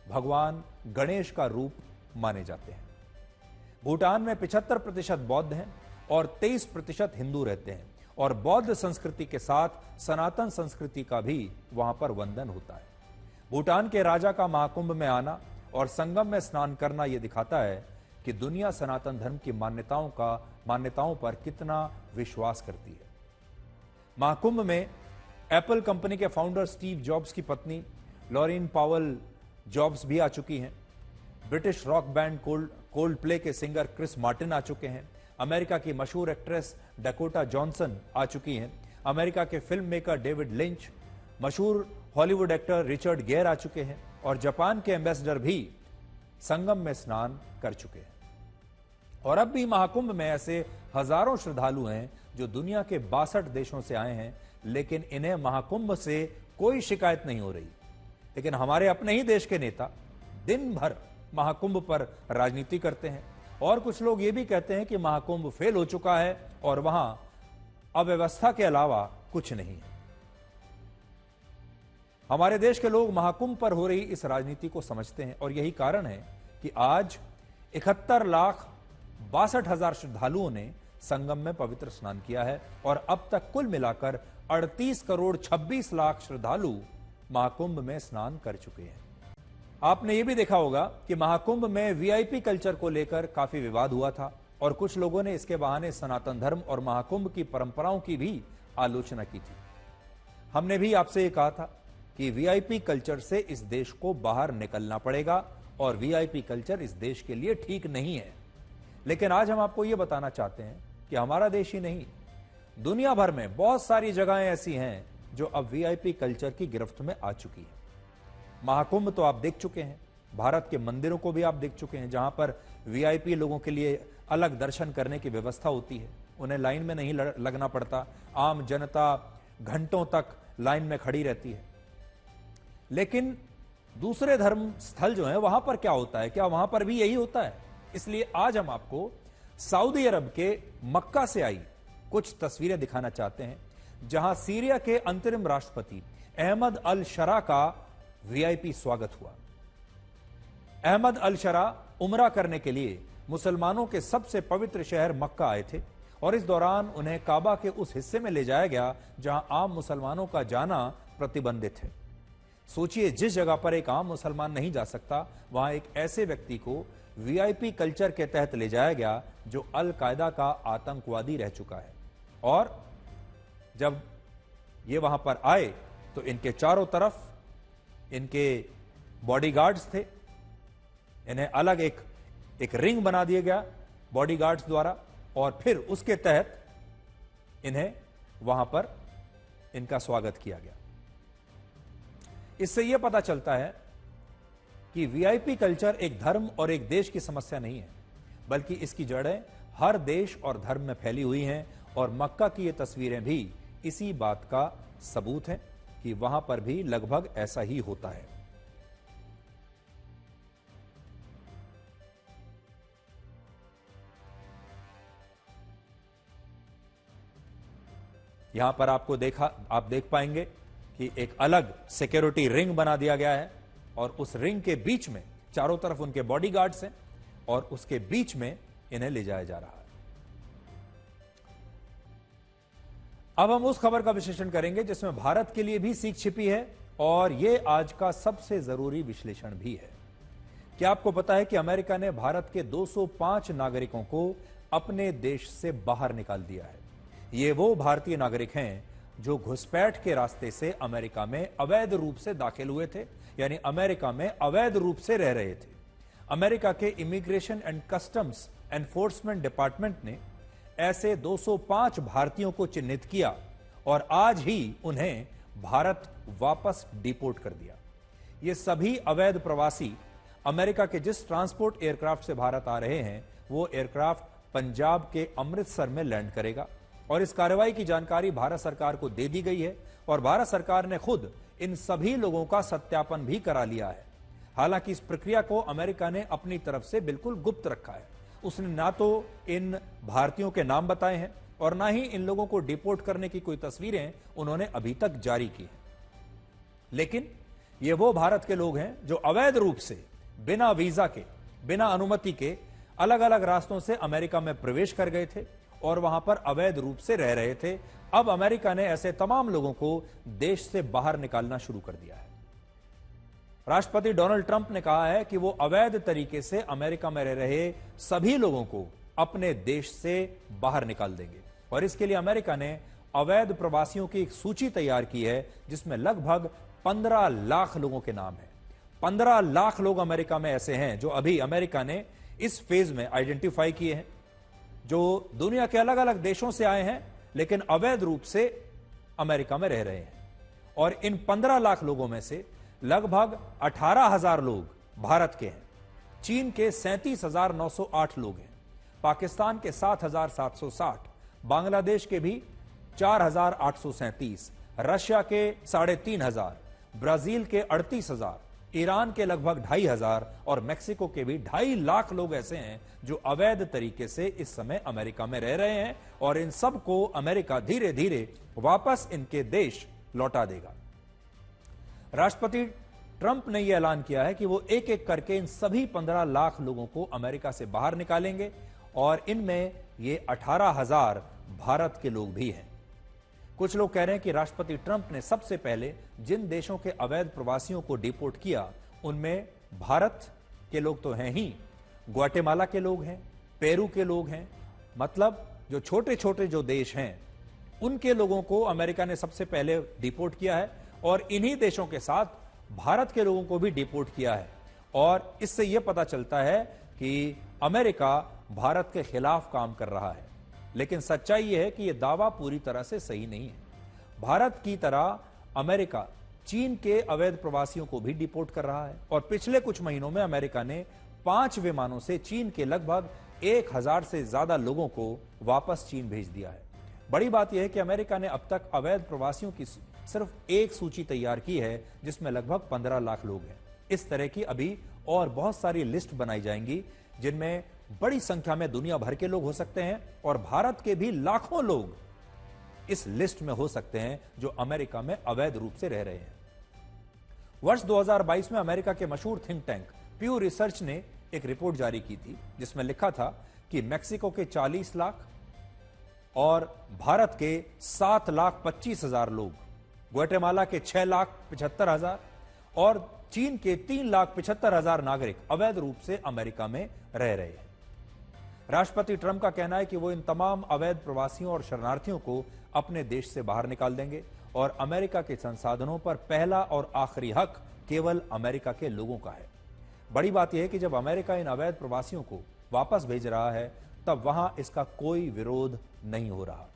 भगवान गणेश का रूप माने जाते हैं। भूटान में 75% बौद्ध हैं और 23% हिंदू रहते हैं और बौद्ध संस्कृति के साथ सनातन संस्कृति का भी वहां पर वंदन होता है। भूटान के राजा का महाकुंभ में आना और संगम में स्नान करना यह दिखाता है कि दुनिया सनातन धर्म की मान्यताओं पर कितना विश्वास करती है। महाकुंभ में एप्पल कंपनी के फाउंडर स्टीव जॉब्स की पत्नी लॉरेन पावेल जॉब्स भी आ चुकी हैं। British rock band cold play के सिंगर क्रिस मार्टिन आ चुके हैं। अमेरिका की मशहूर एक्ट्रेस डकोटा जॉनसन आ चुकी हैं। अमेरिका के फिल्म मेकर डेविड लिंच, मशहूर हॉलीवुड एक्टर रिचर्ड गेयर आ चुके हैं और जापान के एम्बेसडर भी संगम में स्नान कर चुके हैं। और अब भी महाकुंभ में ऐसे हजारों श्रद्धालु हैं जो दुनिया के 62 देशों से आए हैं, लेकिन इन्हें महाकुंभ से कोई शिकायत नहीं हो रही। लेकिन हमारे अपने ही देश के नेता दिन भर महाकुंभ पर राजनीति करते हैं और कुछ लोग ये भी कहते हैं कि महाकुंभ फेल हो चुका है और वहां अव्यवस्था के अलावा कुछ नहीं है। हमारे देश के लोग महाकुंभ पर हो रही इस राजनीति को समझते हैं और यही कारण है कि आज 71,62,000 श्रद्धालुओं ने संगम में पवित्र स्नान किया है और अब तक कुल मिलाकर 38,26,00,000 श्रद्धालु महाकुंभ में स्नान कर चुके हैं। आपने यह भी देखा होगा कि महाकुंभ में वीआईपी कल्चर को लेकर काफी विवाद हुआ था और कुछ लोगों ने इसके बहाने सनातन धर्म और महाकुंभ की परंपराओं की भी आलोचना की थी। हमने भी आपसे ये कहा था कि वीआईपी कल्चर से इस देश को बाहर निकलना पड़ेगा और वीआईपी कल्चर इस देश के लिए ठीक नहीं है। लेकिन आज हम आपको यह बताना चाहते हैं कि हमारा देश ही नहीं, दुनिया भर में बहुत सारी जगहें ऐसी हैं जो अब वीआईपी कल्चर की गिरफ्त में आ चुकी है। महाकुंभ तो आप देख चुके हैं, भारत के मंदिरों को भी आप देख चुके हैं जहां पर वीआईपी लोगों के लिए अलग दर्शन करने की व्यवस्था होती है, उन्हें लाइन में नहीं लगना पड़ता, आम जनता घंटों तक लाइन में खड़ी रहती है। लेकिन दूसरे धर्म स्थल जो है वहां पर क्या होता है, क्या वहां पर भी यही होता है? इसलिए आज हम आपको सऊदी अरब के मक्का से आई कुछ तस्वीरें दिखाना चाहते हैं जहां सीरिया के अंतरिम राष्ट्रपति अहमद अल शरा का वीआईपी स्वागत हुआ। अहमद अल शरा उमरा करने के लिए मुसलमानों के सबसे पवित्र शहर मक्का आए थे और इस दौरान उन्हें काबा के उस हिस्से में ले जाया गया जहां आम मुसलमानों का जाना प्रतिबंधित है। सोचिए, जिस जगह पर एक आम मुसलमान नहीं जा सकता वहां एक ऐसे व्यक्ति को वीआईपी कल्चर के तहत ले जाया गया जो अल कायदा का आतंकवादी रह चुका है। और जब ये वहां पर आए तो इनके चारों तरफ इनके बॉडीगार्ड्स थे, इन्हें अलग एक रिंग बना दिया गया बॉडीगार्ड्स द्वारा और फिर उसके तहत इन्हें वहां पर इनका स्वागत किया गया। इससे यह पता चलता है कि वीआईपी कल्चर एक धर्म और एक देश की समस्या नहीं है, बल्कि इसकी जड़ें हर देश और धर्म में फैली हुई हैं और मक्का की ये तस्वीरें भी इसी बात का सबूत है कि वहां पर भी लगभग ऐसा ही होता है। यहां पर आप देख पाएंगे कि एक अलग सिक्योरिटी रिंग बना दिया गया है और उस रिंग के बीच में चारों तरफ उनके बॉडीगार्ड्स हैं और उसके बीच में इन्हें ले जाया जा रहा है। अब हम उस खबर का विश्लेषण करेंगे जिसमें भारत के लिए भी सीख छिपी है और यह आज का सबसे जरूरी विश्लेषण भी है। क्या आपको पता है कि अमेरिका ने भारत के 205 नागरिकों को अपने देश से बाहर निकाल दिया है? ये वो भारतीय नागरिक हैं जो घुसपैठ के रास्ते से अमेरिका में अवैध रूप से दाखिल हुए थे, यानी अमेरिका में अवैध रूप से रह रहे थे। अमेरिका के immigration and customs enforcement department ने ऐसे 205 भारतीयों को चिन्हित किया और आज ही उन्हें भारत वापस डिपोर्ट कर दिया। ये सभी अवैध प्रवासी अमेरिका के जिस ट्रांसपोर्ट एयरक्राफ्ट से भारत आ रहे हैं वो एयरक्राफ्ट पंजाब के अमृतसर में लैंड करेगा और इस कार्रवाई की जानकारी भारत सरकार को दे दी गई है और भारत सरकार ने खुद इन सभी लोगों का सत्यापन भी करा लिया है। हालांकि इस प्रक्रिया को अमेरिका ने अपनी तरफ से बिल्कुल गुप्त रखा है। उसने ना तो इन भारतीयों के नाम बताए हैं और ना ही इन लोगों को डिपोर्ट करने की कोई तस्वीरें उन्होंने अभी तक जारी की हैं। लेकिन ये वो भारत के लोग हैं जो अवैध रूप से बिना वीजा के, बिना अनुमति के अलग अलग रास्तों से अमेरिका में प्रवेश कर गए थे और वहां पर अवैध रूप से रह रहे थे। अब अमेरिका ने ऐसे तमाम लोगों को देश से बाहर निकालना शुरू कर दिया है। राष्ट्रपति डोनाल्ड ट्रंप ने कहा है कि वो अवैध तरीके से अमेरिका में रह रहे सभी लोगों को अपने देश से बाहर निकाल देंगे और इसके लिए अमेरिका ने अवैध प्रवासियों की एक सूची तैयार की है जिसमें लगभग 15 लाख लोगों के नाम है। 15 लाख लोग अमेरिका में ऐसे हैं जो अभी अमेरिका ने इस फेज में आइडेंटिफाई किए हैं, जो दुनिया के अलग अलग देशों से आए हैं लेकिन अवैध रूप से अमेरिका में रह रहे हैं। और इन 15 लाख लोगों में से लगभग 18,000 लोग भारत के हैं, चीन के 37,908 लोग हैं, पाकिस्तान के 7,760, बांग्लादेश के भी 4,837, रशिया के 3,500, ब्राजील के 38,000, ईरान के लगभग 2,500 और मेक्सिको के भी 2.5 लाख लोग ऐसे हैं जो अवैध तरीके से इस समय अमेरिका में रह रहे हैं और इन सब को अमेरिका धीरे धीरे वापस इनके देश लौटा देगा। राष्ट्रपति ट्रंप ने यह ऐलान किया है कि वो एक एक करके इन सभी 15 लाख लोगों को अमेरिका से बाहर निकालेंगे और इनमें ये 18,000 भारत के लोग भी हैं। कुछ लोग कह रहे हैं कि राष्ट्रपति ट्रंप ने सबसे पहले जिन देशों के अवैध प्रवासियों को डिपोर्ट किया उनमें भारत के लोग तो हैं ही, ग्वाटेमाला के लोग हैं, पेरू के लोग हैं, मतलब जो छोटे छोटे जो देश हैं उनके लोगों को अमेरिका ने सबसे पहले डिपोर्ट किया है और इन्हीं देशों के साथ भारत के लोगों को भी डिपोर्ट किया है। और इससे यह पता चलता है कि अमेरिका भारत के खिलाफ काम कर रहा है, लेकिन सच्चाई यह है कि यह दावा पूरी तरह से सही नहीं है। भारत की तरह अमेरिका चीन के अवैध प्रवासियों को भी डिपोर्ट कर रहा है और पिछले कुछ महीनों में अमेरिका ने 5 विमानों से चीन के लगभग 1,000 से ज्यादा लोगों को वापस चीन भेज दिया है। बड़ी बात यह है कि अमेरिका ने अब तक अवैध प्रवासियों की सिर्फ एक सूची तैयार की है जिसमें लगभग 15 लाख लोग हैं। इस तरह की अभी और बहुत सारी लिस्ट बनाई जाएंगी जिनमें बड़ी संख्या में दुनिया भर के लोग हो सकते हैं और भारत के भी लाखों लोग इस लिस्ट में हो सकते हैं जो अमेरिका में अवैध रूप से रह रहे हैं। वर्ष 2022 में अमेरिका के मशहूर थिंक टैंक प्यू रिसर्च ने एक रिपोर्ट जारी की थी जिसमें लिखा था कि मेक्सिको के 40 लाख और भारत के 7,25,000 लोग, ग्वाटेमाला के 6,75,000 और चीन के 3,75,000 नागरिक अवैध रूप से अमेरिका में रह रहे हैं। राष्ट्रपति ट्रंप का कहना है कि वो इन तमाम अवैध प्रवासियों और शरणार्थियों को अपने देश से बाहर निकाल देंगे और अमेरिका के संसाधनों पर पहला और आखिरी हक केवल अमेरिका के लोगों का है। बड़ी बात यह है कि जब अमेरिका इन अवैध प्रवासियों को वापस भेज रहा है तब वहां इसका कोई विरोध नहीं हो रहा।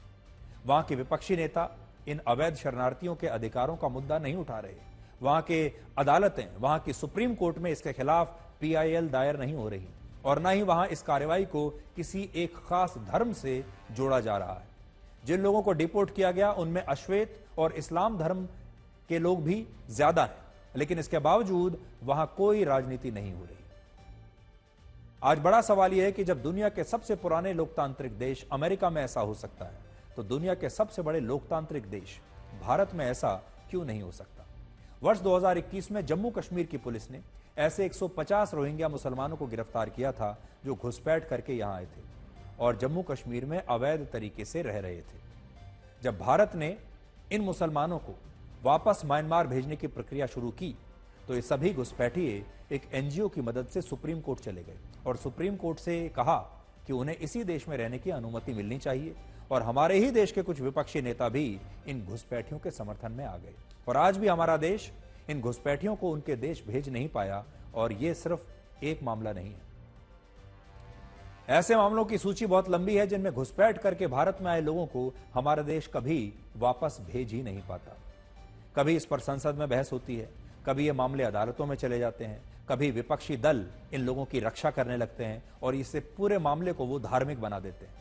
वहां के विपक्षी नेता इन अवैध शरणार्थियों के अधिकारों का मुद्दा नहीं उठा रहे। वहां के अदालतें, वहां की सुप्रीम कोर्ट में इसके खिलाफ PIL दायर नहीं हो रही और न ही वहां इस कार्रवाई को किसी एक खास धर्म से जोड़ा जा रहा है। जिन लोगों को डिपोर्ट किया गया उनमें अश्वेत और इस्लाम धर्म के लोग भी ज्यादा हैं, लेकिन इसके बावजूद वहां कोई राजनीति नहीं हो रही। आज बड़ा सवाल यह है कि जब दुनिया के सबसे पुराने लोकतांत्रिक देश अमेरिका में ऐसा हो सकता है तो दुनिया के सबसे बड़े लोकतांत्रिक देश भारत में ऐसा क्यों नहीं हो सकता। वर्ष 2021 में जम्मू कश्मीर की पुलिस ने ऐसे 150 रोहिंग्या मुसलमानों को गिरफ्तार किया था जो घुसपैठ करके यहां आए थे और जम्मू कश्मीर में अवैध तरीके से रह रहे थे। जब भारत ने इन मुसलमानों को वापस म्यांमार भेजने की प्रक्रिया शुरू की तो ये सभी घुसपैठिए एक NGO की मदद से सुप्रीम कोर्ट चले गए और सुप्रीम कोर्ट से कहा कि उन्हें इसी देश में रहने की अनुमति मिलनी चाहिए और हमारे ही देश के कुछ विपक्षी नेता भी इन घुसपैठियों के समर्थन में आ गए और आज भी हमारा देश इन घुसपैठियों को उनके देश भेज नहीं पाया। और यह सिर्फ एक मामला नहीं है, ऐसे मामलों की सूची बहुत लंबी है जिनमें घुसपैठ करके भारत में आए लोगों को हमारा देश कभी वापस भेज ही नहीं पाता। कभी इस पर संसद में बहस होती है, कभी ये मामले अदालतों में चले जाते हैं, कभी विपक्षी दल इन लोगों की रक्षा करने लगते हैं और इससे पूरे मामले को वो धार्मिक बना देते हैं।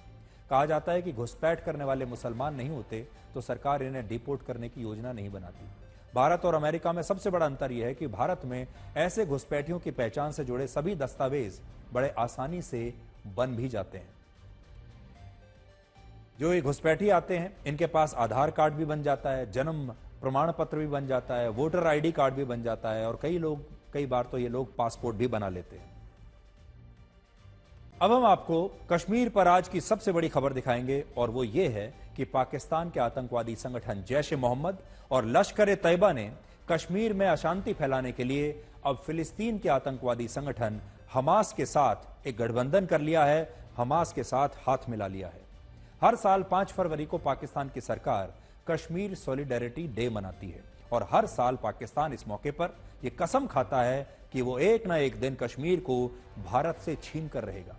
कहा जाता है कि घुसपैठ करने वाले मुसलमान नहीं होते तो सरकार इन्हें डिपोर्ट करने की योजना नहीं बनाती। भारत और अमेरिका में सबसे बड़ा अंतर यह है कि भारत में ऐसे घुसपैठियों की पहचान से जुड़े सभी दस्तावेज बड़े आसानी से बन भी जाते हैं। जो ये घुसपैठी आते हैं इनके पास आधार कार्ड भी बन जाता है, जन्म प्रमाण पत्र भी बन जाता है, वोटर ID कार्ड भी बन जाता है और कई बार तो ये लोग पासपोर्ट भी बना लेते हैं। अब हम आपको कश्मीर पर आज की सबसे बड़ी खबर दिखाएंगे और वो ये है कि पाकिस्तान के आतंकवादी संगठन जैश-ए-मोहम्मद और लश्कर-ए-तैयबा ने कश्मीर में अशांति फैलाने के लिए अब फिलिस्तीन के आतंकवादी संगठन हमास के साथ एक गठबंधन कर लिया है, हमास के साथ हाथ मिला लिया है। हर साल 5 फरवरी को पाकिस्तान की सरकार कश्मीर सॉलिडेरिटी डे मनाती है और हर साल पाकिस्तान इस मौके पर यह कसम खाता है कि वो एक ना एक दिन कश्मीर को भारत से छीन कर रहेगा।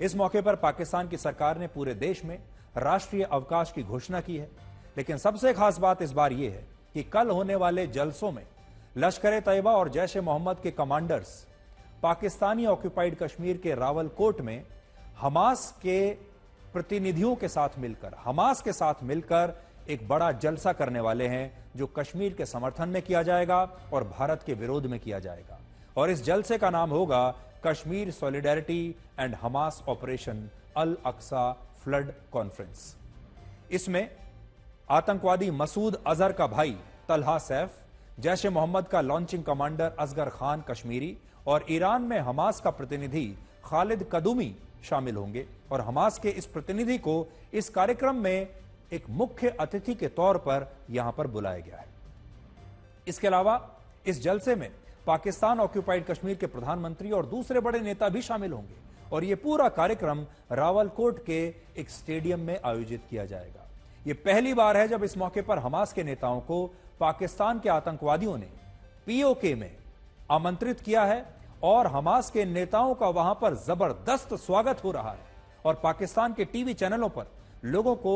इस मौके पर पाकिस्तान की सरकार ने पूरे देश में राष्ट्रीय अवकाश की घोषणा की है, लेकिन सबसे खास बात इस बार यह है कि कल होने वाले जलसों में लश्कर-ए-तैयबा और जैश-ए-मोहम्मद के कमांडर्स पाकिस्तानी ऑक्युपाइड कश्मीर के रावलकोट में हमास के प्रतिनिधियों के साथ मिलकर, हमास के साथ मिलकर एक बड़ा जलसा करने वाले हैं जो कश्मीर के समर्थन में किया जाएगा और भारत के विरोध में किया जाएगा। और इस जलसे का नाम होगा Kashmir solidarity and Hamas operation Al Aqsa flood conference. इसमें आतंकवादी मसूद अजहर का भाई तलहा सैफ, जैश ए मोहम्मद का लॉन्चिंग कमांडर असगर खान कश्मीरी और ईरान में हमास का प्रतिनिधि खालिद कदूमी शामिल होंगे। और हमास के इस प्रतिनिधि को इस कार्यक्रम में एक मुख्य अतिथि के तौर पर यहां पर बुलाया गया है। इसके अलावा इस जलसे में पाकिस्तान ऑक्यूपाइड कश्मीर के प्रधानमंत्री और दूसरे बड़े नेता भी शामिल होंगे और यह पूरा कार्यक्रम रावलकोट के एक स्टेडियम में आयोजित किया जाएगा। यह पहली बार है जब इस मौके पर हमास के नेताओं को पाकिस्तान के आतंकवादियों ने पीओके में आमंत्रित किया है और हमास के नेताओं का वहां पर जबरदस्त स्वागत हो रहा है। और पाकिस्तान के टीवी चैनलों पर लोगों को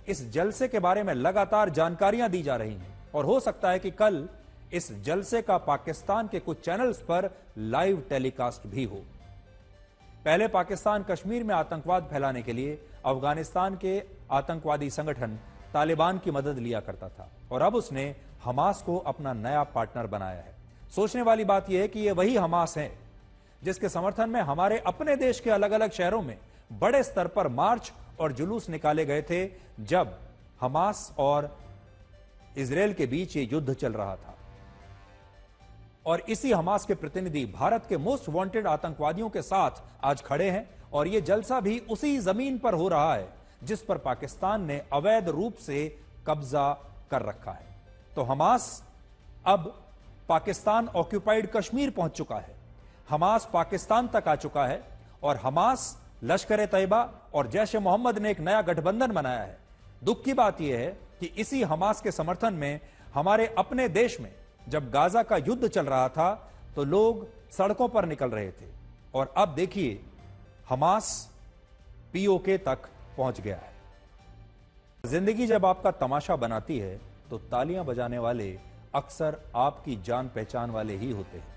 इस जलसे के बारे में लगातार जानकारियां दी जा रही हैं और हो सकता है कि कल इस जलसे का पाकिस्तान के कुछ चैनल्स पर लाइव टेलीकास्ट भी हो। पहले पाकिस्तान कश्मीर में आतंकवाद फैलाने के लिए अफगानिस्तान के आतंकवादी संगठन तालिबान की मदद लिया करता था और अब उसने हमास को अपना नया पार्टनर बनाया है। सोचने वाली बात यह है कि यह वही हमास है जिसके समर्थन में हमारे अपने देश के अलग अलग शहरों में बड़े स्तर पर मार्च और जुलूस निकाले गए थे जब हमास और इजरायल के बीच ये युद्ध चल रहा था। और इसी हमास के प्रतिनिधि भारत के मोस्ट वांटेड आतंकवादियों के साथ आज खड़े हैं और यह जलसा भी उसी जमीन पर हो रहा है जिस पर पाकिस्तान ने अवैध रूप से कब्जा कर रखा है। तो हमास अब पाकिस्तान ऑक्यूपाइड कश्मीर पहुंच चुका है, हमास पाकिस्तान तक आ चुका है और हमास, लश्कर-ए-तैयबा और जैश-ए-मोहम्मद ने एक नया गठबंधन बनाया है। दुख की बात यह है कि इसी हमास के समर्थन में हमारे अपने देश में जब गाजा का युद्ध चल रहा था तो लोग सड़कों पर निकल रहे थे और अब देखिए हमास पीओके तक पहुंच गया है। जिंदगी जब आपका तमाशा बनाती है तो तालियां बजाने वाले अक्सर आपकी जान पहचान वाले ही होते हैं।